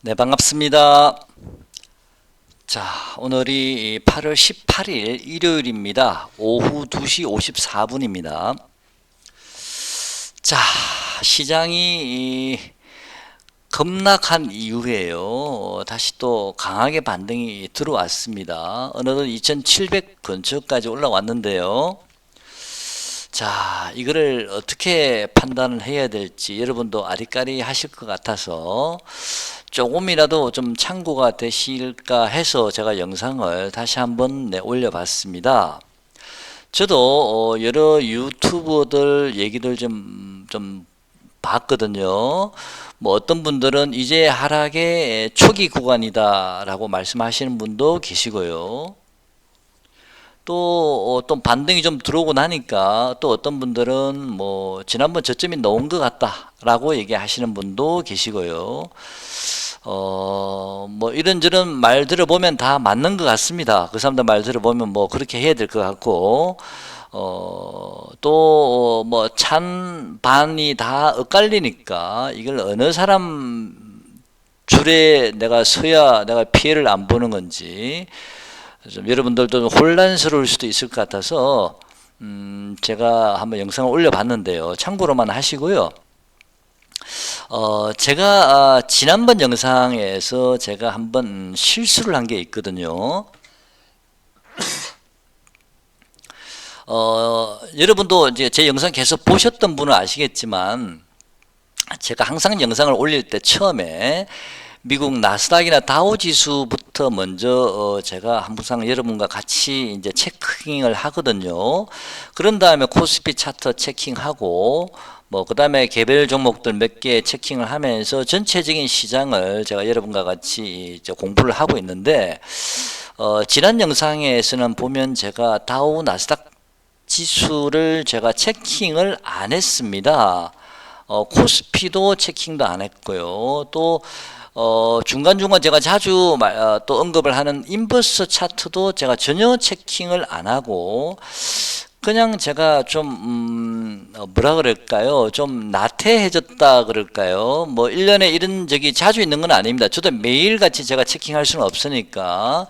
네, 반갑습니다. 자, 오늘이 8월 18일 일요일입니다. 오후 2시 54분입니다. 자, 시장이 급락한 이후에요. 다시 또 강하게 반등이 들어왔습니다. 어느덧 2700 근처까지 올라왔는데요. 자, 이거를 어떻게 판단을 해야 될지 여러분도 아리까리 하실 것 같아서 조금이라도 좀 참고가 되실까 해서 제가 영상을 다시 한번 올려봤습니다. 저도 여러 유튜버들 얘기를 좀 봤거든요. 뭐 어떤 분들은 이제 하락의 초기 구간이다라고 말씀하시는 분도 계시고요. 또 반등이 좀 들어오고 나니까 또 어떤 분들은 뭐 지난번 저점이 넘은 것 같다라고 얘기하시는 분도 계시고요. 뭐 이런저런 말 들어보면 다 맞는 것 같습니다. 그 사람들 말 들어보면 뭐 그렇게 해야 될 것 같고, 또 뭐 찬반이 다 엇갈리니까 이걸 어느 사람 줄에 내가 서야 내가 피해를 안 보는 건지 좀 여러분들도 좀 혼란스러울 수도 있을 것 같아서 제가 한번 영상을 올려봤는데요. 참고로만 하시고요. 제가 지난번 영상에서 제가 한번 실수를 한 게 있거든요. 여러분도 이제 제 영상 계속 보셨던 분은 아시겠지만 제가 항상 영상을 올릴 때 처음에 미국 나스닥이나 다우 지수부터 먼저 제가 항상 여러분과 같이 이제 체킹을 하거든요. 그런 다음에 코스피 차트 체킹하고 뭐 그다음에 개별 종목들 몇 개 체킹을 하면서 전체적인 시장을 제가 여러분과 같이 이제 공부를 하고 있는데 지난 영상에서는 보면 제가 다우 나스닥 지수를 제가 체킹을 안 했습니다. 코스피도 체킹도 안 했고요. 또 중간중간 제가 자주 또 언급을 하는 인버스 차트도 제가 전혀 체킹을 안 하고 그냥 제가 좀 뭐라 그럴까요? 좀 나태해졌다 그럴까요? 뭐 1년에 이런 적이 자주 있는 건 아닙니다. 저도 매일같이 제가 체킹할 수는 없으니까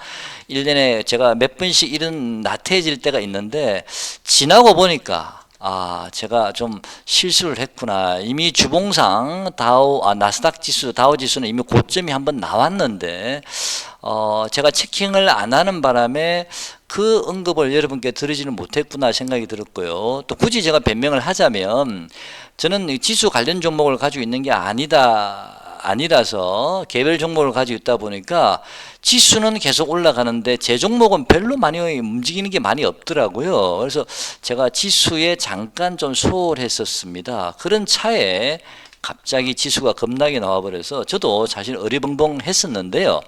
1년에 제가 몇 번씩 이런 나태해질 때가 있는데 지나고 보니까 제가 좀 실수를 했구나. 이미 주봉상 나스닥 지수, 다우 지수는 이미 고점이 한번 나왔는데, 제가 체킹을 안 하는 바람에 그 언급을 여러분께 드리지는 못했구나 생각이 들었고요. 또 굳이 제가 변명을 하자면, 저는 지수 관련 종목을 가지고 있는 게 아니라서 개별 종목을 가지고 있다 보니까 지수는 계속 올라가는데 제 종목은 별로 많이 움직이는 게 많이 없더라고요. 그래서 제가 지수에 잠깐 좀 소홀했었습니다. 그런 차에 갑자기 지수가 급락이 나와버려서 저도 사실 어리벙벙했었는데요.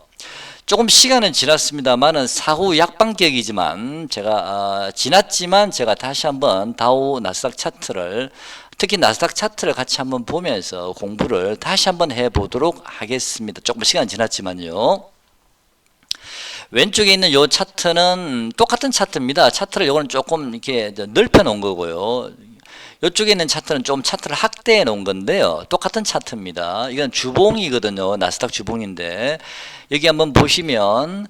조금 시간은 지났습니다만은 사후 약방격이지만 제가 지났지만 제가 다시 한번 다우 나스닥 차트를 특히 나스닥 차트를 같이 한번 보면서 공부를 다시 한번 해보도록 하겠습니다. 조금 시간 지났지만요. 왼쪽에 있는 요 차트는 똑같은 차트입니다. 차트를 요거는 조금 이렇게 넓혀 놓은 거고요. 이쪽에 있는 차트는 좀 차트를 확대해 놓은 건데요. 똑같은 차트입니다. 이건 주봉이거든요. 나스닥 주봉인데 여기 한번 보시면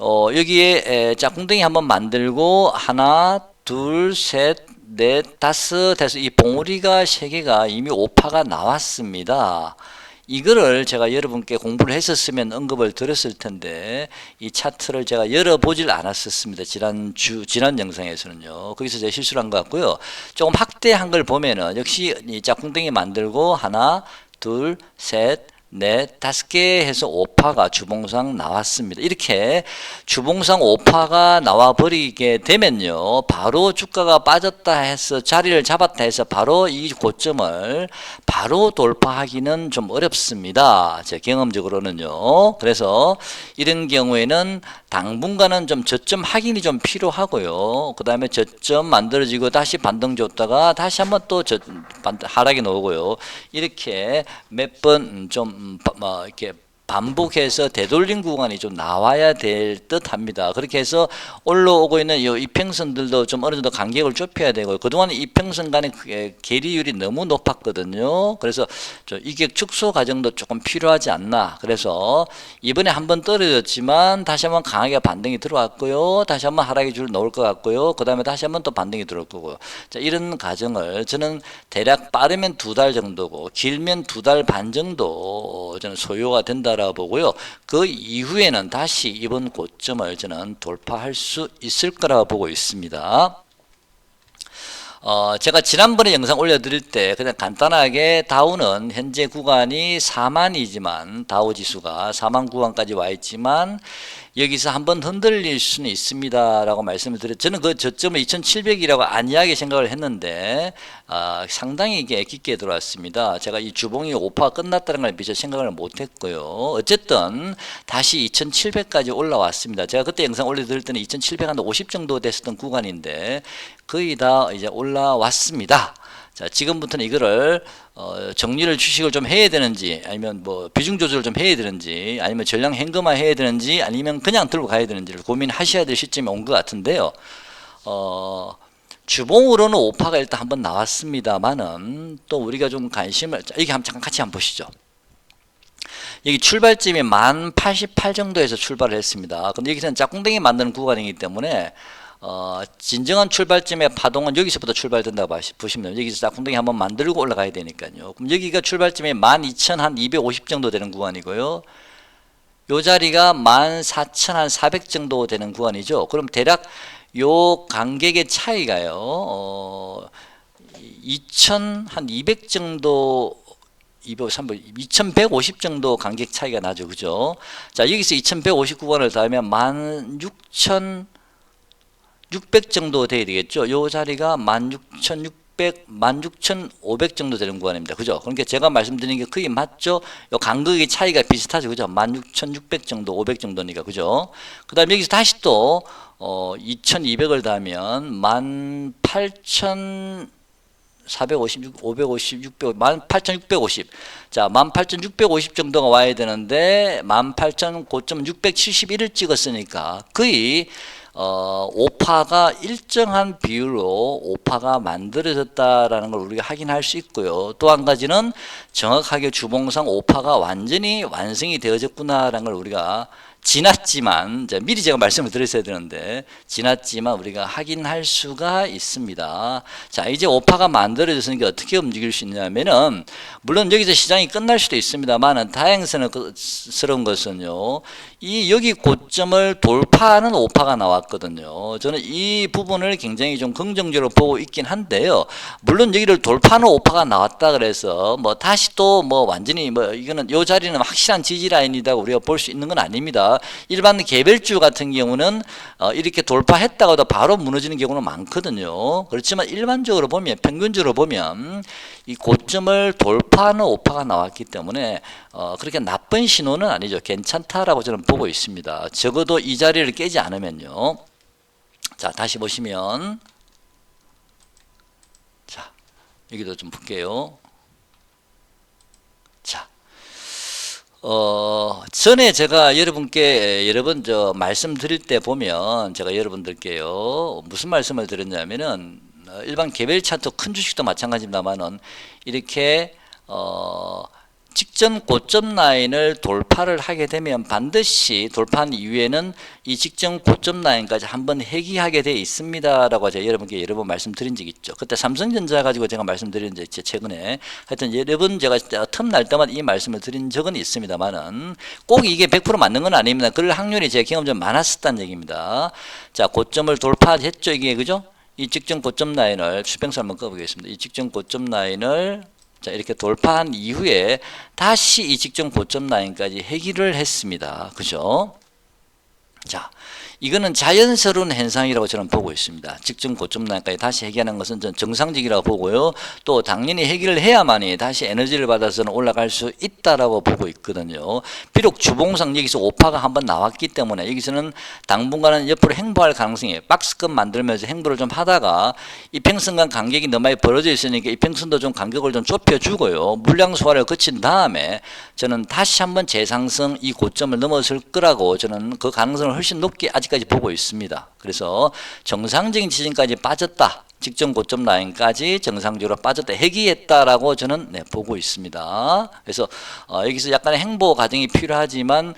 여기에 짝꿍댕이 한번 만들고 하나, 둘, 셋, 넷, 다섯 해서 이 봉우리가 세 개가 이미 오파가 나왔습니다. 이거를 제가 여러분께 공부를 했었으면 언급을 드렸을 텐데 이 차트를 제가 열어보질 않았었습니다. 지난 영상에서는요. 거기서 제가 실수를 한 것 같고요. 조금 확대한 걸 보면은 역시 이 짝꿍댕이 만들고 하나, 둘, 셋, 넷, 다섯 개 해서 오파가 주봉상 나왔습니다. 이렇게 주봉상 오파가 나와 버리게 되면요. 바로 주가가 빠졌다 해서 자리를 잡았다 해서 바로 이 고점을 바로 돌파하기는 좀 어렵습니다. 제 경험적으로는요. 그래서 이런 경우에는 당분간은 좀 저점 확인이 좀 필요하고요. 그 다음에 저점 만들어지고 다시 반등 줬다가 다시 한번 또 하락이 나오고요. 이렇게 몇 번 좀 이렇게 반복해서 되돌림 구간이 좀 나와야 될 듯 합니다. 그렇게 해서 올라오고 있는 이 이평선들도 좀 어느 정도 간격을 좁혀야 되고, 그동안 이평선 간의 괴리율이 너무 높았거든요. 그래서 이격 축소 과정도 조금 필요하지 않나. 그래서 이번에 한번 떨어졌지만 다시 한번 강하게 반등이 들어왔고요. 다시 한번 하락의 줄 놓을 것 같고요. 그 다음에 다시 한번 또 반등이 들어올 거고요. 자, 이런 과정을 저는 대략 빠르면 2달 정도고 길면 2달 반 정도 저는 소요가 된다라고 보고요. 그 이후에는 다시 이번 고점을 저는 돌파할 수 있을 거라고 보고 있습니다. 제가 지난번에 영상 올려드릴 때 그냥 간단하게 다우는 현재 구간이 4만이지만 다우 지수가 4만 구간까지 와 있지만 여기서 한번 흔들릴 수는 있습니다 라고 말씀을 드렸죠. 저는 그 저점을 2700이라고 안이하게 생각을 했는데 상당히 이게 깊게 들어왔습니다. 제가 이 주봉이 5파가 끝났다는 걸 미처 생각을 못했고요. 어쨌든 다시 2700까지 올라왔습니다. 제가 그때 영상 올려드릴 때는 2750 정도 됐었던 구간인데 거의 다 이제 올라왔습니다. 자, 지금부터는 이거를 정리를 주식을 좀 해야 되는지, 아니면 뭐 비중 조절을 좀 해야 되는지, 아니면 전량 현금화 해야 되는지, 아니면 그냥 들고 가야 되는지를 고민하셔야 될 시점이 온 것 같은데요. 주봉으로는 5파가 일단 한번 나왔습니다만은 또 우리가 좀 관심을, 이게 잠깐 같이 한번 보시죠. 여기 출발점이 1088 정도에서 출발을 했습니다. 근데 여기서는 짝꿍댕이 만드는 구간이기 때문에 진정한 출발점의 파동은 여기서부터 출발된다고 보시면 여기서 짝꿍댕이 한번 만들고 올라가야 되니까요. 그럼 여기가 출발점이 12,250 정도 되는 구간이고요. 요 자리가 14,400 정도 되는 구간이죠. 그럼 대략 요 간격의 차이가요. 2,200 정도 2150 정도 간격 차이가 나죠. 그죠? 자, 여기서 2150 구간을 더하면 16,600 정도 돼야 되겠죠. 요 자리가 16,600, 16,500 정도 되는 구간입니다. 그죠? 그러니까 제가 말씀드린 게 거의 맞죠? 요 간격의 차이가 비슷하죠. 그죠? 16,600 정도, 500 정도니까. 그죠? 그 다음에 여기서 다시 또, 2,200을 더하면 18,456, 550, 600, 18,650. 자, 18,650 정도가 와야 되는데, 18,000 고점 671을 찍었으니까, 거의, 5파가 일정한 비율로 5파가 만들어졌다라는 걸 우리가 확인할 수 있고요. 또 한 가지는 정확하게 주봉상 5파가 완전히 완성이 되어졌구나라는 걸 우리가 지났지만, 미리 제가 말씀을 드렸어야 되는데, 지났지만 우리가 확인할 수가 있습니다. 자, 이제 오파가 만들어졌으니까 어떻게 움직일 수 있냐면은, 물론 여기서 시장이 끝날 수도 있습니다만은, 다행스러운 것은요, 여기 고점을 돌파하는 오파가 나왔거든요. 저는 이 부분을 굉장히 좀 긍정적으로 보고 있긴 한데요. 물론 여기를 돌파하는 오파가 나왔다 그래서, 뭐 다시 또 뭐 완전히 뭐 이거는 요 자리는 확실한 지지 라인이다 우리가 볼 수 있는 건 아닙니다. 일반 개별주 같은 경우는 이렇게 돌파했다가도 바로 무너지는 경우는 많거든요. 그렇지만 일반적으로 보면, 평균적으로 보면 이 고점을 돌파하는 오파가 나왔기 때문에 그렇게 나쁜 신호는 아니죠. 괜찮다라고 저는 보고 있습니다. 적어도 이 자리를 깨지 않으면요. 자, 다시 보시면, 자, 여기도 좀 볼게요. 자, 전에 제가 여러분께 여러 번 말씀드릴 때 보면 제가 여러분들께요 무슨 말씀을 드렸냐면은 일반 개별 차트 큰 주식도 마찬가지입니다만은 이렇게 직전 고점 라인을 돌파를 하게 되면 반드시 돌파한 이후에는 이 직전 고점 라인까지 한번 회귀하게 돼 있습니다라고 제가 여러분께 여러 번 말씀드린 적이 있죠. 그때 삼성전자 가지고 제가 말씀드린 적 있죠. 최근에 하여튼 여러 번 제가 틈날 때마다 이 말씀을 드린 적은 있습니다만은 꼭 이게 100% 맞는 건 아닙니다. 그럴 확률이 제 경험좀 많았었다는 얘기입니다. 자, 고점을 돌파했죠. 이게 그죠? 이 직전 고점 라인을 수평선 한번 꺼보겠습니다. 이 직전 고점 라인을 자, 이렇게 돌파한 이후에 다시 이 직전 고점 라인까지 회귀를 했습니다. 그죠? 자, 이거는 자연스러운 현상이라고 저는 보고 있습니다. 직전 고점 라인까지 다시 해결하는 것은 전 정상적이라고 보고요. 또 당연히 해결을 해야만이 다시 에너지를 받아서는 올라갈 수 있다라고 보고 있거든요. 비록 주봉상 여기서 오파가 한번 나왔기 때문에 여기서는 당분간은 옆으로 행보할 가능성이 박스권 만들면서 행보를 좀 하다가 이평선과 간격이 너무 많이 벌어져 있으니까 이평선도 좀 간격을 좀 좁혀주고요. 물량 소화를 거친 다음에 저는 다시 한번 재상승 이 고점을 넘어설 거라고 저는 그 가능성을 훨씬 높게 아직까지 보고 있습니다. 그래서 정상적인 지진까지 빠졌다. 직전 고점 라인까지 정상적으로 빠졌다. 해기했다라고 저는 보고 있습니다. 그래서 여기서 약간의 행보 과정이 필요하지만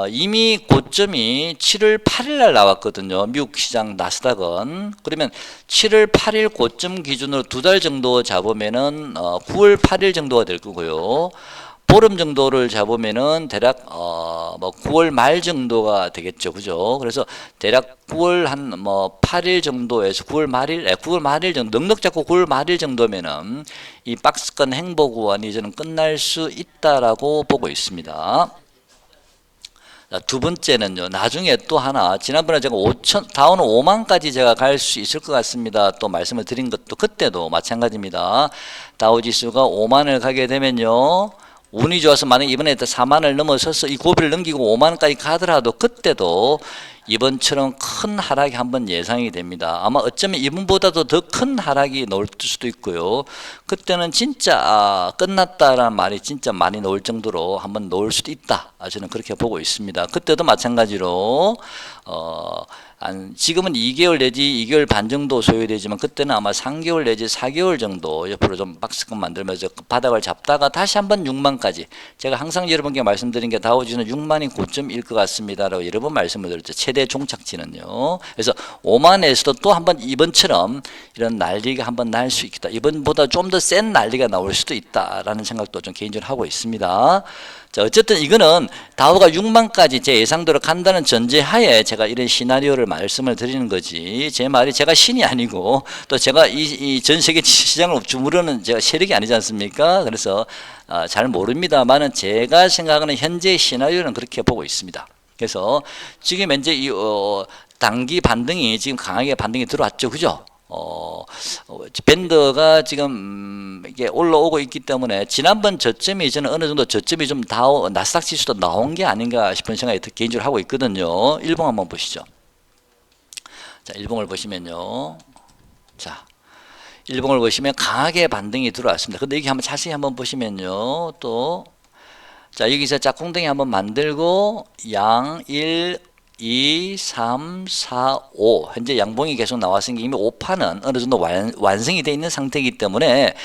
이미 고점이 7월 8일 날 나왔거든요. 미국 시장 나스닥은. 그러면 7월 8일 고점 기준으로 2달 정도 잡으면은 9월 8일 정도가 될 거고요. 보름 정도를 잡으면은 대략 뭐 9월 말 정도가 되겠죠, 그죠? 그래서 대략 9월 한 뭐 8일 정도에서 9월 말일, 9월 말일 정도 넉넉 잡고 9월 말일 정도면은 이 박스권 행보 구간이 저는 끝날 수 있다라고 보고 있습니다. 자, 두 번째는요. 나중에 또 하나 지난번에 제가 5천 다우는 5만까지 제가 갈 수 있을 것 같습니다. 또 말씀을 드린 것도 그때도 마찬가지입니다. 다우 지수가 5만을 가게 되면요. 운이 좋아서 만약 이번에 4만을 넘어서서 이 고비를 넘기고 5만까지 가더라도 그때도 이번처럼 큰 하락이 한번 예상이 됩니다. 아마 어쩌면 이번보다도 더 큰 하락이 나올 수도 있고요. 그때는 진짜 끝났다라는 말이 진짜 많이 나올 정도로 한번 나올 수도 있다. 저는 그렇게 보고 있습니다. 그때도 마찬가지로 지금은 2개월 내지 2개월 반 정도 소요되지만 그때는 아마 3개월 내지 4개월 정도 옆으로 좀 박스권 만들면서 바닥을 잡다가 다시 한번 6만까지 제가 항상 여러분께 말씀드린 게 다우지수는 6만이 고점일 것 같습니다라고 여러 번 말씀을 드렸죠. 최대 종착지는요. 그래서 5만에서도 또 한번 이번처럼 이런 난리가 한번 날 수 있겠다. 이번보다 좀 더 센 난리가 나올 수도 있다라는 생각도 좀 개인적으로 하고 있습니다. 자, 어쨌든 이거는 다우가 6만까지 제 예상대로 간다는 전제하에 제가 이런 시나리오를 말씀을 드리는 거지. 제 말이 제가 신이 아니고 또 제가 이 전 세계 시장을 주무르는 제가 세력이 아니지 않습니까? 그래서 잘 모릅니다만은 제가 생각하는 현재 시나리오는 그렇게 보고 있습니다. 그래서 지금 현재 이 단기 반등이 지금 강하게 반등이 들어왔죠, 그죠? 밴드가 지금 이게 올라오고 있기 때문에 지난번 저점이 저는 어느 정도 저점이 좀 나스닥 지수도 나온 게 아닌가 싶은 생각이 개인적으로 하고 있거든요. 일봉 한번 보시죠. 자, 일봉을 보시면요. 자, 일봉을 보시면 강하게 반등이 들어왔습니다. 근데 여기 한번 자세히 한번 보시면요. 또 자, 여기서 짝꿍댕이 한번 만들고 양 1 2, 3, 4, 5 현재 양봉이 계속 나왔으니까 이미 5파는 어느 정도 완성이 되어 있는 상태이기 때문에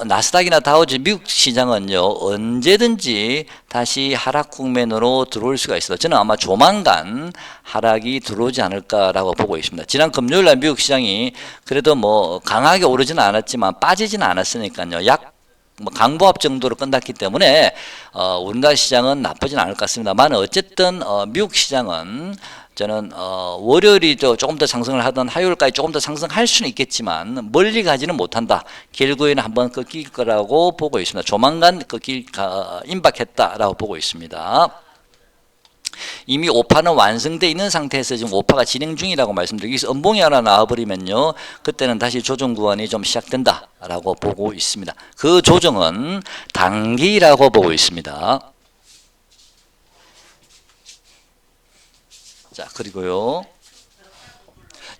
나스닥이나 다우지 미국 시장은요 언제든지 다시 하락 국면으로 들어올 수가 있어요. 저는 아마 조만간 하락이 들어오지 않을까라고 보고 있습니다. 지난 금요일날 미국 시장이 그래도 뭐 강하게 오르지는 않았지만 빠지지는 않았으니까요. 강보합 정도로 끝났기 때문에 우리나라 시장은 나쁘진 않을 것 같습니다만 어쨌든 미국 시장은 저는 월요일이 조금 더 상승을 하던 화요일까지 조금 더 상승할 수는 있겠지만 멀리 가지는 못한다. 결국에는 한번 꺾일 거라고 보고 있습니다. 조만간 임박했다라고 보고 있습니다. 이미 오파는 완성되어 있는 상태에서 지금 오파가 진행 중이라고 말씀드리고 여기서 음봉이 하나 나와버리면요 그때는 다시 조정 구간이 좀 시작된다 라고 보고 있습니다. 그 조정은 단기라고 보고 있습니다. 자, 그리고요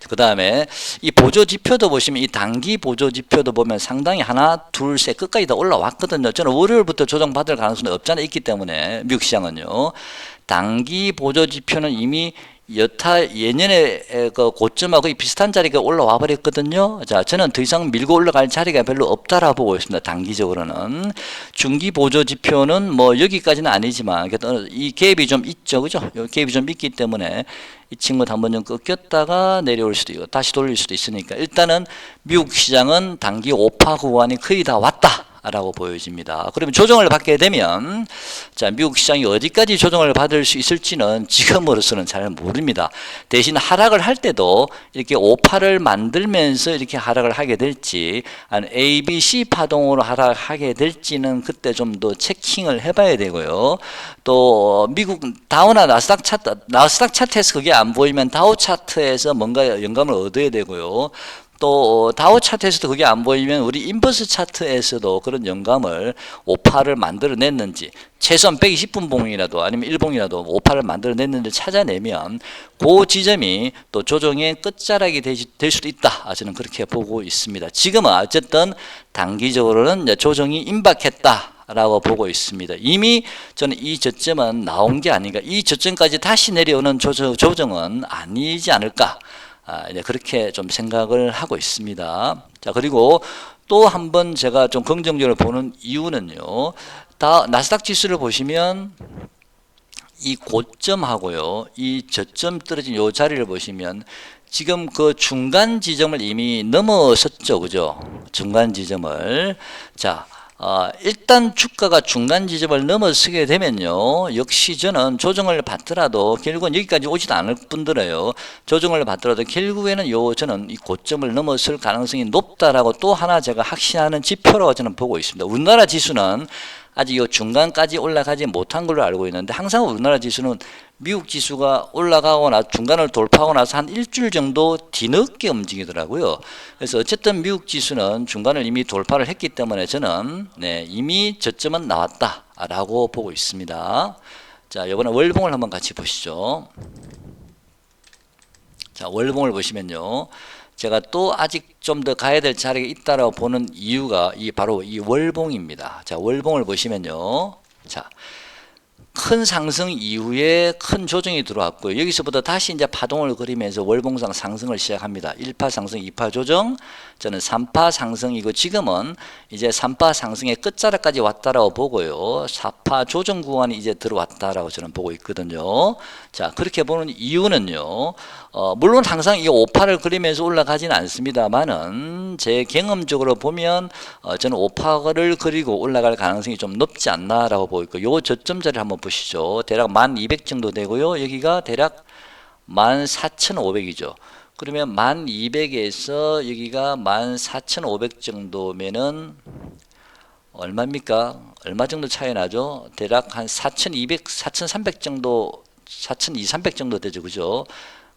그 다음에 이 보조지표도 보시면 이 단기 보조지표도 보면 상당히 하나 둘 셋 끝까지 다 올라왔거든요. 저는 월요일부터 조정받을 가능성이 없잖아 있기 때문에 미국 시장은요 단기 보조지표는 이미 여타 예년의 그 고점하고 비슷한 자리가 올라와 버렸거든요. 자, 저는 더 이상 밀고 올라갈 자리가 별로 없다라고 보고 있습니다. 단기적으로는 중기 보조 지표는 뭐 여기까지는 아니지만 이 갭이 좀 있죠, 그죠? 이 갭이 좀 있기 때문에 이 친구도 한번 좀 꺾였다가 내려올 수도 있고 다시 돌릴 수도 있으니까 일단은 미국 시장은 단기 5파 구간이 거의 다 왔다. 라고 보여집니다. 그러면 조정을 받게 되면 자, 미국 시장이 어디까지 조정을 받을 수 있을지는 지금으로서는 잘 모릅니다. 대신 하락을 할 때도 이렇게 오파를 만들면서 이렇게 하락을 하게 될지 한 A, B, C 파동으로 하락하게 될지는 그때 좀 더 체킹을 해봐야 되고요. 또 미국 다우나 나스닥 차트에서 그게 안 보이면 다우 차트에서 뭔가 영감을 얻어야 되고요. 또 다우 차트에서도 그게 안 보이면 우리 인버스 차트에서도 그런 영감을 오파를 만들어냈는지 최소한 120분 봉이라도 아니면 1봉이라도 오파를 만들어냈는지 찾아내면 그 지점이 또 조정의 끝자락이 될 수도 있다. 저는 그렇게 보고 있습니다. 지금은 어쨌든 단기적으로는 조정이 임박했다 라고 보고 있습니다. 이미 저는 이 저점은 나온 게 아닌가, 이 저점까지 다시 내려오는 조정은 아니지 않을까, 이제 그렇게 좀 생각을 하고 있습니다. 자, 그리고 또 한 번 제가 좀 긍정적으로 보는 이유는요, 나스닥 지수를 보시면 이 고점하고요, 이 저점 떨어진 요 자리를 보시면 지금 그 중간 지점을 이미 넘어섰죠, 그죠? 중간 지점을. 자, 일단 주가가 중간 지점을 넘어서게 되면요, 역시 저는 조정을 받더라도 결국은 여기까지 오지도 않을 뿐더러요, 조정을 받더라도 결국에는 저는 이 고점을 넘어설 가능성이 높다라고 또 하나 제가 확신하는 지표라고 저는 보고 있습니다. 우리나라 지수는 아직 이 중간까지 올라가지 못한 걸로 알고 있는데, 항상 우리나라 지수는 미국 지수가 올라가거나 중간을 돌파하고 나서 한 일주일 정도 뒤늦게 움직이더라고요. 그래서 어쨌든 미국 지수는 중간을 이미 돌파를 했기 때문에 저는 이미 저점은 나왔다라고 보고 있습니다. 자, 이번에 월봉을 한번 같이 보시죠. 자, 월봉을 보시면요, 제가 또 아직 좀 더 가야 될 자리가 있다라고 보는 이유가 바로 이 월봉입니다. 자, 월봉을 보시면요, 자, 큰 상승 이후에 큰 조정이 들어왔고요. 여기서부터 다시 이제 파동을 그리면서 월봉상 상승을 시작합니다. 1파 상승, 2파 조정, 저는 3파 상승이고, 지금은 이제 3파 상승의 끝자락까지 왔다라고 보고요, 4파 조정 구간이 이제 들어왔다라고 저는 보고 있거든요. 자, 그렇게 보는 이유는요, 물론 항상 이 5파를 그리면서 올라가지는 않습니다만은 제 경험적으로 보면 저는 5파를 그리고 올라갈 가능성이 좀 높지 않나라고 보고 있고, 요 저점 자리를 한번 보시죠. 대략 1200 정도 되고요, 여기가 대략 14500이죠. 그러면 1200에서 여기가 14500 정도면은 얼마입니까? 얼마 정도 차이 나죠? 대략 한 4200, 4300 정도, 4200, 300 정도 되죠. 그죠?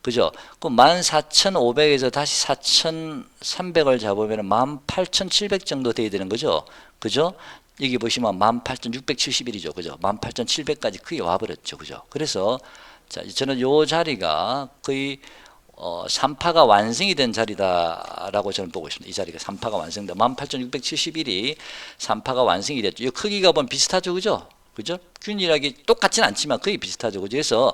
그죠? 그럼 14500에서 다시 4300을 잡으면 18700 정도 돼야 되는 거죠. 그죠? 여기 보시면 18671이죠. 그죠? 18700까지 거의 와버렸죠. 그죠? 그래서 자, 저는 요 자리가 거의 3파가 완성이 된 자리다라고 저는 보고 있습니다. 이 자리가 3파가 완성된 18671이 3파가 완성이 됐죠. 이 크기가 보면 비슷하죠. 그죠? 그죠? 균일하게 똑같진 않지만 거의 비슷하죠. 그래서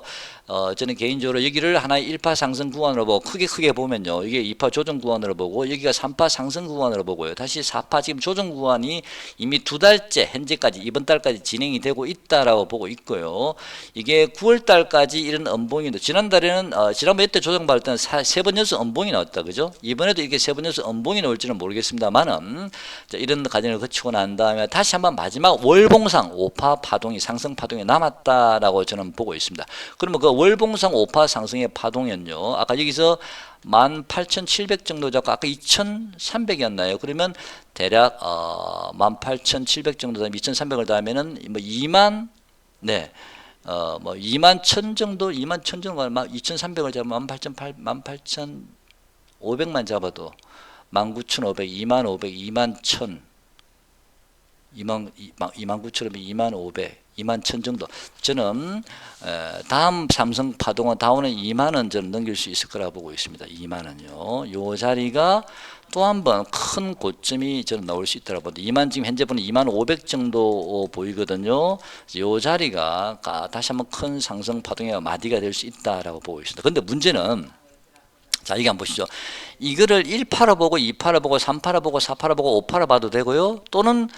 저는 개인적으로 여기를 하나의 1파 상승 구간으로 보고, 크게 보면요, 이게 2파 조정 구간으로 보고, 여기가 3파 상승 구간으로 보고요, 다시 4파 지금 조정 구간이 이미 2달째 현재까지 이번 달까지 진행이 되고 있다라고 보고 있고요. 이게 9월 달까지 이런 음봉이, 지난달에는 지난번 이때 조정 받을 때는 3번 연속 음봉이 나왔다. 그죠? 이번에도 이렇게 3번 연속 음봉이 나올지는 모르겠습니다만은, 이런 과정을 거치고 난 다음에 다시 한번 마지막 월봉상 5파 파동이, 상승 파동이 남았다라고 저는 보고 있습니다. 그러면 그 월봉상 5파 상승의 파동은요, 아까 여기서 18700 정도 잡고 아까 2300이었나요? 그러면 대략 18700 정도 되면 2300을 더하면은 뭐 2만, 뭐 2만 1000 정도, 2만 1000 정도, 2300을 잡으면 18500만 잡아도 19500, 25000, 21000, 29000이면 25000, 21000 정도. 저는 다음 삼성 파동은 다운은 2만원 저는 넘길 수 있을 거라고 보고 있습니다. 2만원요. 요 자리가 또 한 번 큰 고점이 저는 나올 수 있다고 봅니다. 2만, 지금 현재 보는 2만500 정도 보이거든요. 요 자리가 다시 한번 큰 상승 파동의 마디가 될 수 있다라고 보고 있습니다. 근데 문제는, 자, 이게 한번 보시죠. 이거를 1파로 보고, 2파로 보고, 3파로 보고, 4파로 보고, 5파로 봐도 되고요. 또는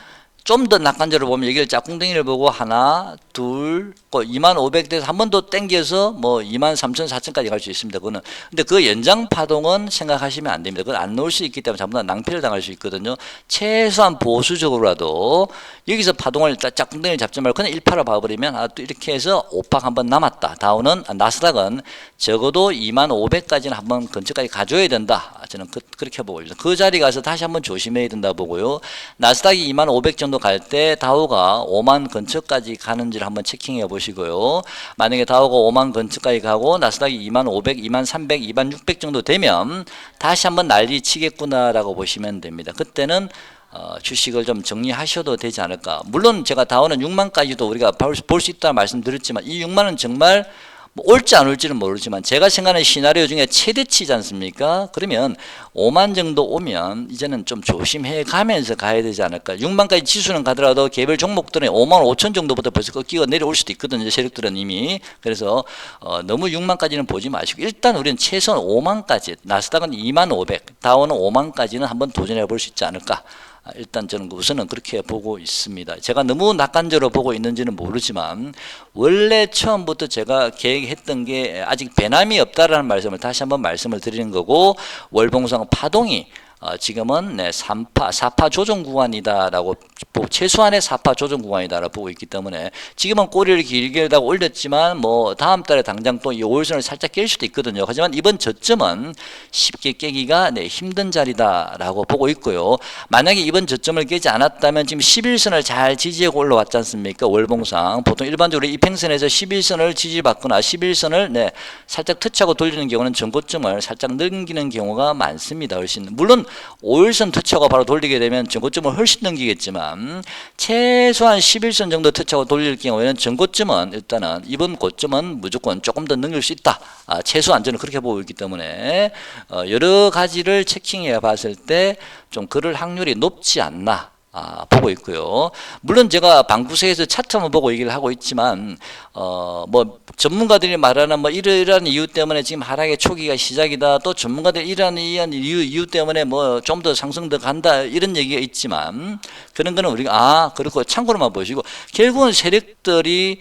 좀 더 낙관적으로 보면 여기를 짝꿍댕이를 보고 하나, 둘, 2500대에서 한 번 더 땡겨서 뭐 23000, 4000까지 갈 수 있습니다. 그거는. 근데 그 연장 파동은 생각하시면 안 됩니다. 그건 안 놓을 수 있기 때문에 전부 다 낭패를 당할 수 있거든요. 최소한 보수적으로라도 여기서 파동을 짝꿍댕이를 잡지 말고 그냥 1파로 봐버리면 또 이렇게 해서 5파 한번 남았다. 다우는 나스닥은 적어도 2500까지는 한번 근처까지 가줘야 된다. 저는 그렇게 보고 있습니다. 그 자리 가서 다시 한번 조심해야 된다 보고요. 나스닥이 2500 정도 갈 때 다우가 5만 근처까지 가는지를 한번 체킹해 보시고요. 만약에 다우가 5만 근처까지 가고 나스닥이 2500, 2300, 2600 정도 되면 다시 한번 난리 치겠구나라고 보시면 됩니다. 그때는 주식을 좀 정리하셔도 되지 않을까. 물론 제가 다우는 6만까지도 우리가 볼 수 있다 말씀드렸지만 이 6만은 정말 뭐 올지 안 올지는 모르지만 제가 생각하는 시나리오 중에 최대치지 않습니까? 그러면 5만 정도 오면 이제는 좀 조심해 가면서 가야 되지 않을까. 6만까지 지수는 가더라도 개별 종목들은 5만 5천 정도부터 벌써 꺾이고 내려올 수도 있거든요. 세력들은 이미. 그래서 너무 6만까지는 보지 마시고 일단 우리는 최소한 5만까지, 나스닥은 2만 500, 다우는 5만까지는 한번 도전해 볼 수 있지 않을까. 일단 저는 우선은 그렇게 보고 있습니다. 제가 너무 낙관적으로 보고 있는지는 모르지만 원래 처음부터 제가 계획했던 게 아직 배남이 없다라는 말씀을 다시 한번 말씀을 드리는 거고, 월봉상 파동이 지금은 3파, 4파 조정 구간이다라고 최소한의 4파 조정 구간이다라고 보고 있기 때문에 지금은 꼬리를 길게다가 올렸지만 뭐 다음 달에 당장 또 이 5일선을 살짝 깰 수도 있거든요. 하지만 이번 저점은 쉽게 깨기가 힘든 자리다라고 보고 있고요. 만약에 이번 저점을 깨지 않았다면 지금 11선을 잘 지지하고 올라왔지 않습니까? 월봉상 보통 일반적으로 이평선에서 11선을 지지받거나 11선을 살짝 터치하고 돌리는 경우는 전고점을 살짝 넘기는 경우가 많습니다. 훨씬 물론 5일선 터치하고 바로 돌리게 되면 전고점을 훨씬 넘기겠지만 최소한 11선 정도 터치하고 돌릴 경우에는 전고점은 일단은 이번 고점은 무조건 조금 더 넘길 수 있다. 최소한 저는 그렇게 보고 있기 때문에 여러 가지를 체킹해 봤을 때 좀 그럴 확률이 높지 않나 보고 있고요. 물론 제가 방구석에서 차트만 보고 얘기를 하고 있지만 뭐 전문가들이 말하는 뭐 이러이러한 이유 때문에 지금 하락의 초기가 시작이다. 또 전문가들이 이러한 이유 때문에 뭐 좀 더 상승 더 간다 이런 얘기가 있지만 그런 거는 우리가 그렇고 참고로만 보시고 결국은 세력들이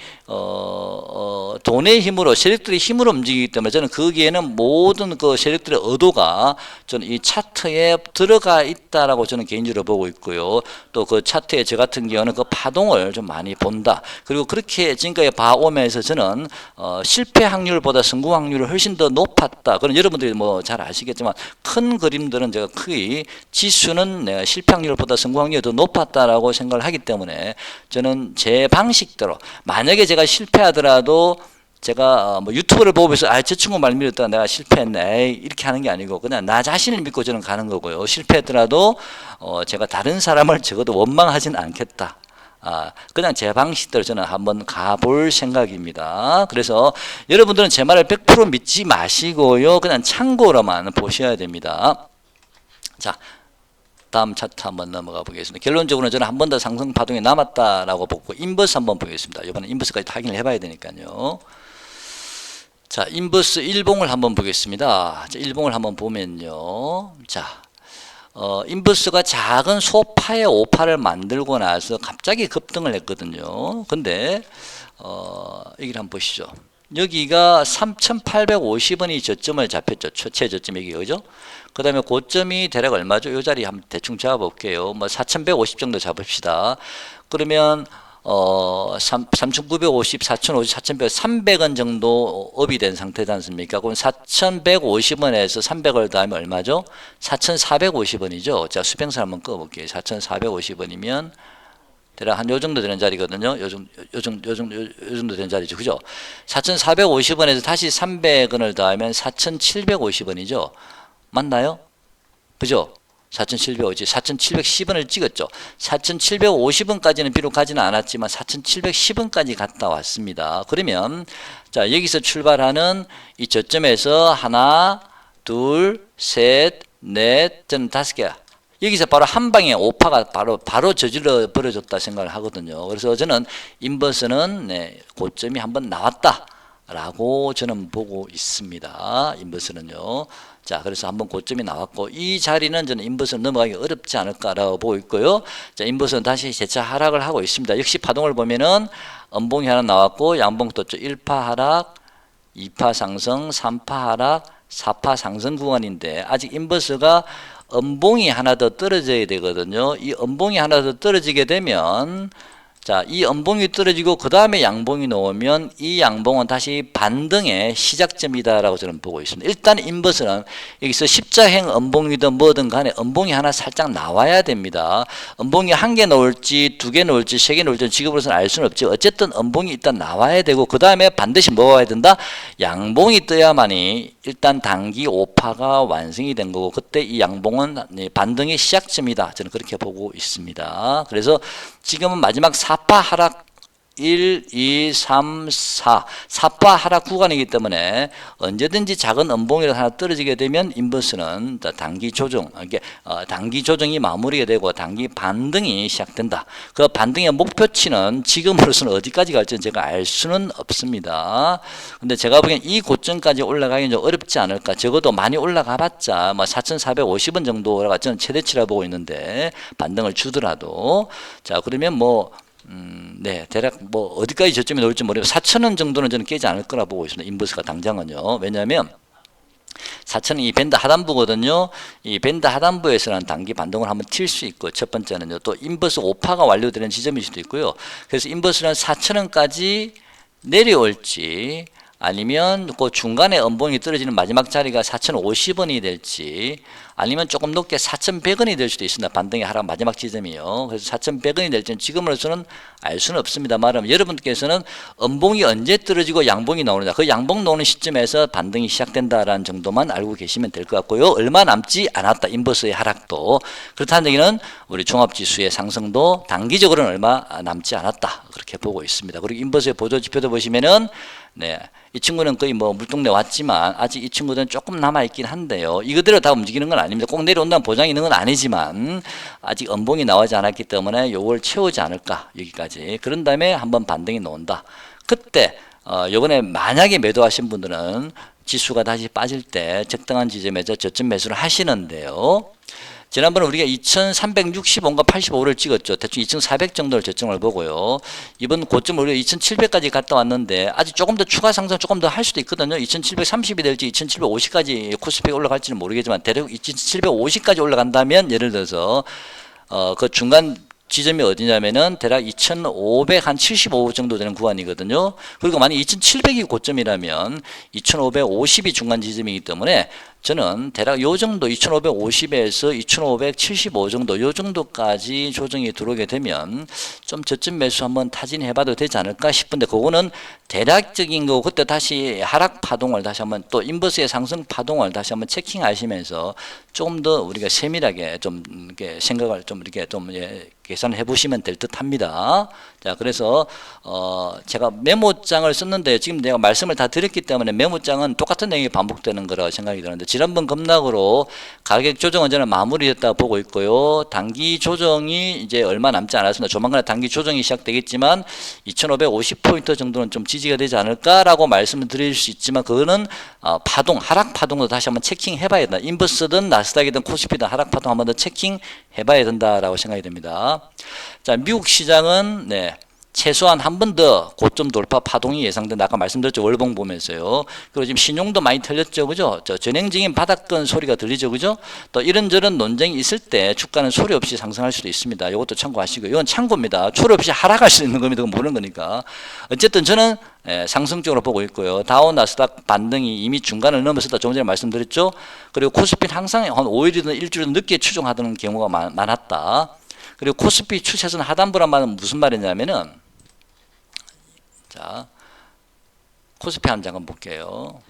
돈의 힘으로 세력들이 힘으로 움직이기 때문에 저는 거기에는 모든 그 세력들의 의도가 저는 이 차트에 들어가 있다라고 저는 개인적으로 보고 있고요. 또 그 차트에 저 같은 경우는 그 파동을 좀 많이 본다. 그리고 그렇게 지금까지 봐오면서 저는 실패 확률보다 성공 확률이 훨씬 더 높았다. 그건 여러분들이 뭐 잘 아시겠지만 큰 그림들은 제가 크게 지수는 내가 실패 확률보다 성공 확률이 더 높았다라고 생각을 하기 때문에 저는 제 방식대로 만약에 제가 실패하더라도 제가 뭐 유튜브를 보면서 저 친구 말 믿었다 내가 실패했네 이렇게 하는 게 아니고 그냥 나 자신을 믿고 저는 가는 거고요. 실패했더라도 제가 다른 사람을 적어도 원망하진 않겠다. 그냥 제 방식대로 저는 한번 가볼 생각입니다. 그래서 여러분들은 제 말을 100% 믿지 마시고요. 그냥 참고로만 보셔야 됩니다. 자, 다음 차트 한번 넘어가 보겠습니다. 결론적으로는 저는 한 번 더 상승 파동이 남았다라고 보고 인버스 한번 보겠습니다. 이번에 인버스까지 확인을 해봐야 되니까요. 자, 인버스 일봉을 한번 보겠습니다. 자, 일봉을 한번 보면요. 자, 인버스가 작은 소파의 5파를 만들고 나서 갑자기 급등을 했거든요. 근데 여기를 한번 보시죠. 여기가 3,850원이 저점을 잡혔죠. 최저점 여기 그죠? 그 다음에 고점이 대략 얼마죠? 이 자리 한번 대충 잡아볼게요. 뭐 4,150 정도 잡읍시다. 그러면 3,950, 4,050, 4,100, 300원 정도 업이 된 상태지 않습니까? 그럼 4,150원에서 300을 더하면 얼마죠? 4,450원이죠. 자, 수평선 한번 꺼볼게요. 4,450원이면 대략 한 요 정도 되는 자리거든요. 요 정도 되는 자리죠. 그죠? 4,450원에서 다시 300원을 더하면 4,750원이죠. 맞나요? 그죠? 4,750, 4,710원을 찍었죠. 4,750원까지는 비록 가지는 않았지만 4,710원까지 갔다 왔습니다. 그러면 자, 여기서 출발하는 이 저점에서 하나, 둘, 셋, 넷, 저는 5개. 여기서 바로 한 방에 5파가 바로 저질러 버려졌다 생각을 하거든요. 그래서 저는 인버스는 고점이 한번 나왔다. 라고 저는 보고 있습니다. 인버스는요. 자, 그래서 한번 고점이 나왔고, 이 자리는 저는 인버스는 넘어가기 어렵지 않을까라고 보고 있고요. 자, 인버스는 다시 재차 하락을 하고 있습니다. 역시 파동을 보면은 음봉이 하나 나왔고, 양봉 떴죠. 1파 하락, 2파 상승, 3파 하락, 4파 상승 구간인데, 아직 인버스가 음봉이 하나 더 떨어져야 되거든요. 이 음봉이 하나 더 떨어지게 되면, 자, 이 음봉이 떨어지고 그 다음에 양봉이 나오면 이 양봉은 다시 반등의 시작점이다라고 저는 보고 있습니다. 일단 인버스는 여기서 십자행 음봉이든 뭐든 간에 음봉이 하나 살짝 나와야 됩니다. 음봉이 한 개 나올지 두 개 나올지 세 개 나올지 지금으로서는 알 수는 없지. 어쨌든 음봉이 일단 나와야 되고 그 다음에 반드시 뭐가 와야 된다? 양봉이 떠야만이 일단 단기 5파가 완성이 된 거고, 그때 이 양봉은 반등의 시작점이다. 저는 그렇게 보고 있습니다. 그래서 지금은 마지막 4파 하락 1, 2, 3, 4 4파 하락 구간이기 때문에 언제든지 작은 음봉이라도 하나 떨어지게 되면 인버스는 단기 조정, 단기 조정이 마무리가 되고 단기 반등이 시작된다. 그 반등의 목표치는 지금으로서는 어디까지 갈지는 제가 알 수는 없습니다. 근데 제가 보기엔 이 고점까지 올라가기는 좀 어렵지 않을까. 적어도 많이 올라가 봤자 뭐 4,450원 정도가 저는 최대치라 보고 있는데, 반등을 주더라도. 자, 그러면 뭐 네, 대략 뭐 어디까지 저점이 나올지 모르겠고 4,000원 정도는 저는 깨지 않을 거라 보고 있습니다. 인버스가 당장은요. 왜냐하면 4,000원 이 밴드 하단부거든요. 이 밴드 하단부에서는 단기 반동을 한번 튈 수 있고, 첫 번째는요. 또 인버스 5파가 완료되는 지점일 수도 있고요. 그래서 인버스는 4,000원까지 내려올지, 아니면 그 중간에 음봉이 떨어지는 마지막 자리가 4,050원이 될지, 아니면 조금 높게 4,100원이 될 수도 있습니다. 반등의 하락 마지막 지점이요. 그래서 4,100원이 될지는 지금으로서는 알 수는 없습니다. 말하면 여러분께서는 음봉이 언제 떨어지고 양봉이 나오느냐, 그 양봉 나오는 시점에서 반등이 시작된다라는 정도만 알고 계시면 될 것 같고요. 얼마 남지 않았다. 인버스의 하락도. 그렇다는 얘기는 우리 종합지수의 상승도 단기적으로는 얼마 남지 않았다. 그렇게 보고 있습니다. 그리고 인버스의 보조지표도 보시면은, 네, 이 친구는 거의 뭐 물동네 왔지만 아직 이 친구들은 조금 남아있긴 한데요. 이거대로 다 움직이는 건 아닙니다. 꼭 내려온다는 보장이 있는 건 아니지만 아직 음봉이 나오지 않았기 때문에 요걸 채우지 않을까, 여기까지. 그런 다음에 한번 반등이 나온다. 그때 요번에 만약에 매도하신 분들은 지수가 다시 빠질 때 적당한 지점에서 저점 매수를 하시는데요. 지난번에 우리가 2365인가 85를 찍었죠. 대충 2400 정도를 저점을 보고요. 이번 고점을 우리가 2700까지 갔다 왔는데 아직 조금 더 추가 상승 조금 더 할 수도 있거든요. 2730이 될지 2750까지 코스피가 올라갈지는 모르겠지만 대략 2750까지 올라간다면, 예를 들어서 그 중간 지점이 어디냐면은 대략 2575 정도 되는 구간이거든요. 그리고 만약 2700이 고점이라면 2550이 중간 지점이기 때문에 저는 대략 요 정도 2550에서 2575 정도, 요 정도까지 조정이 들어오게 되면 좀 저점 매수 한번 타진해 봐도 되지 않을까 싶은데, 그거는 대략적인 거고, 그때 다시 하락 파동을 다시 한번, 또 인버스의 상승 파동을 다시 한번 체킹하시면서 조금 더 우리가 세밀하게 좀 이렇게 생각을 좀 이렇게 좀 계산해 보시면 될 듯 합니다. 자, 그래서 제가 메모장을 썼는데 지금 내가 말씀을 다 드렸기 때문에 메모장은 똑같은 내용이 반복되는 거라고 생각이 드는데, 지난번 급락으로 가격 조정은 저는 마무리됐다 보고 있고요. 단기 조정이 이제 얼마 남지 않았습니다. 조만간에 단기 조정이 시작되겠지만 2550포인트 정도는 좀 지지가 되지 않을까라고 말씀을 드릴 수 있지만, 그거는 파동, 하락 파동도 다시 한번 체킹해 봐야 된다. 인버스든 나스닥이든 코스피든 하락 파동 한번 더 체킹해 봐야 된다라고 생각이 됩니다. 자, 미국 시장은 네, 최소한 한 번 더 고점 돌파 파동이 예상된다. 아까 말씀드렸죠. 월봉 보면서요. 그리고 지금 신용도 많이 틀렸죠. 그죠? 전형적인 바닥권 소리가 들리죠. 그죠? 또 이런저런 논쟁이 있을 때 주가는 소리 없이 상승할 수도 있습니다. 이것도 참고하시고, 이건 참고입니다. 소리 없이 하락할 수 있는 겁니다. 그건 모르는 거니까. 어쨌든 저는 상승적으로 보고 있고요. 다우 나스닥 반등이 이미 중간을 넘어섰다. 조금 전에 말씀드렸죠. 그리고 코스피는 항상 한 5일이든 일주일이든 늦게 추종하는 경우가 많았다. 그리고 코스피 추세선 하단부란 말은 무슨 말이냐면은, 자, 코스피 한 장만 볼게요.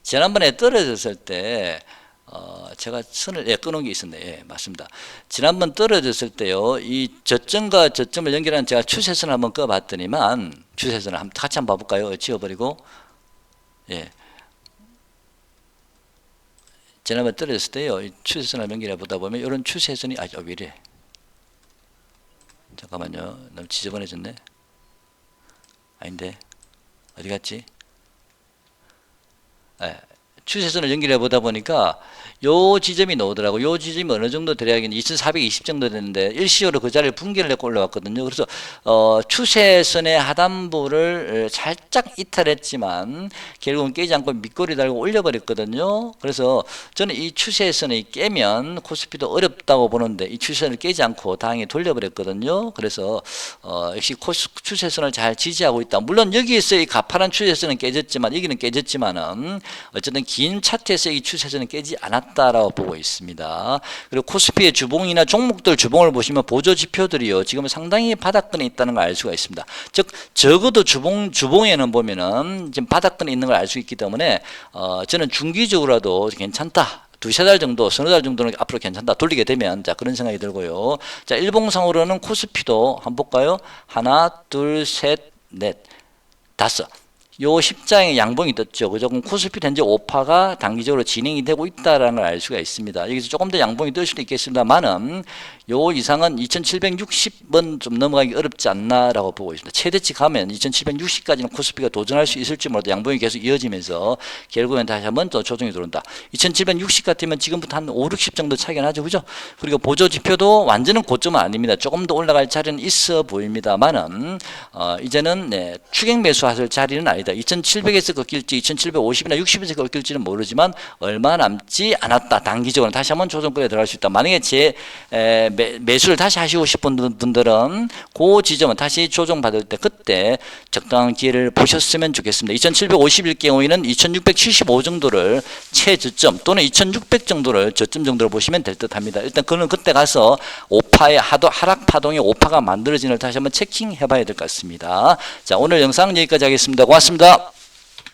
지난번에 떨어졌을 때 제가 선을 끊은 게 있었네. 맞습니다. 지난번 떨어졌을 때요, 이 저점과 저점을 연결하는 제가 추세선을 한번 꺼봤더니만, 추세선을 같이 한번 봐볼까요? 지워버리고, 예. 지난번 떨어졌을 때요, 이 추세선을 연결해 보다 보면 이런 추세선이 왜 이래? 잠깐만요. 너무 지저분해졌네. 아닌데 어디 갔지? 예, 추세선을 연결해 보다 보니까 요 지점이 나오더라고. 요 지점이 어느 정도 돼야겠는데 2420 정도 되는데 일시적으로 그 자리를 붕괴를 내고 올라왔거든요. 그래서 추세선의 하단부를 살짝 이탈했지만 결국은 깨지 않고 밑꼬리 달고 올려버렸거든요. 그래서 저는 이 추세선이 깨면 코스피도 어렵다고 보는데 이 추세선을 깨지 않고 다행히 돌려버렸거든요. 그래서 역시 추세선을 잘 지지하고 있다. 물론 여기에서 이 가파른 추세선은 깨졌지만 여기는 깨졌지만은 어쨌든 긴 차트에서 이 추세선은 깨지 않았다라고 보고 있습니다. 그리고 코스피의 주봉이나 종목들 주봉을 보시면 보조 지표들이요 지금 상당히 바닥권에 있다는 걸 알 수가 있습니다. 즉 적어도 주봉에는 보면은 지금 바닥권에 있는 걸 알 수 있기 때문에 저는 중기적으로라도 괜찮다. 두세 달 정도, 서너 달 정도는 앞으로 괜찮다. 돌리게 되면, 자, 그런 생각이 들고요. 자, 일봉상으로는 코스피도 한번 볼까요? 하나, 둘, 셋, 넷, 다섯. 요 십장의 양봉이 떴죠. 그죠? 그럼 코스피 현재 5파가 단기적으로 진행이 되고 있다는 걸 알 수가 있습니다. 여기서 조금 더 양봉이 뜰 수도 있겠습니다만은 요 이상은 2760은 좀 넘어가기 어렵지 않나라고 보고 있습니다. 최대치 가면 2760까지는 코스피가 도전할 수 있을지 몰라도 양봉이 계속 이어지면서 결국엔 다시 한번 또 조정이 들어온다. 2760 같으면 지금부터 한 5, 60 정도 차이가 나죠. 그죠? 그리고 보조 지표도 완전은 고점은 아닙니다. 조금 더 올라갈 자리는 있어 보입니다만은 이제는 네, 추격 매수하실 자리는 아니다. 2700에서 꺾일지 2750이나 60에서 꺾일지는 모르지만 얼마 남지 않았다. 단기적으로 다시 한번 조정권에 들어갈 수 있다. 만약에 제 매수를 다시 하시고 싶은 분들은 그 지점은 다시 조정받을 때 그때 적당한 기회를 보셨으면 좋겠습니다. 2750일 경우에는 2675 정도를 최저점 또는 2600 정도를 저점 정도로 보시면 될 듯 합니다. 일단 그는 그때 가서 5파의 하락 파동의 5파가 만들어지는 걸 다시 한번 체킹해 봐야 될 것 같습니다. 자, 오늘 영상 여기까지 하겠습니다. 고맙습니다.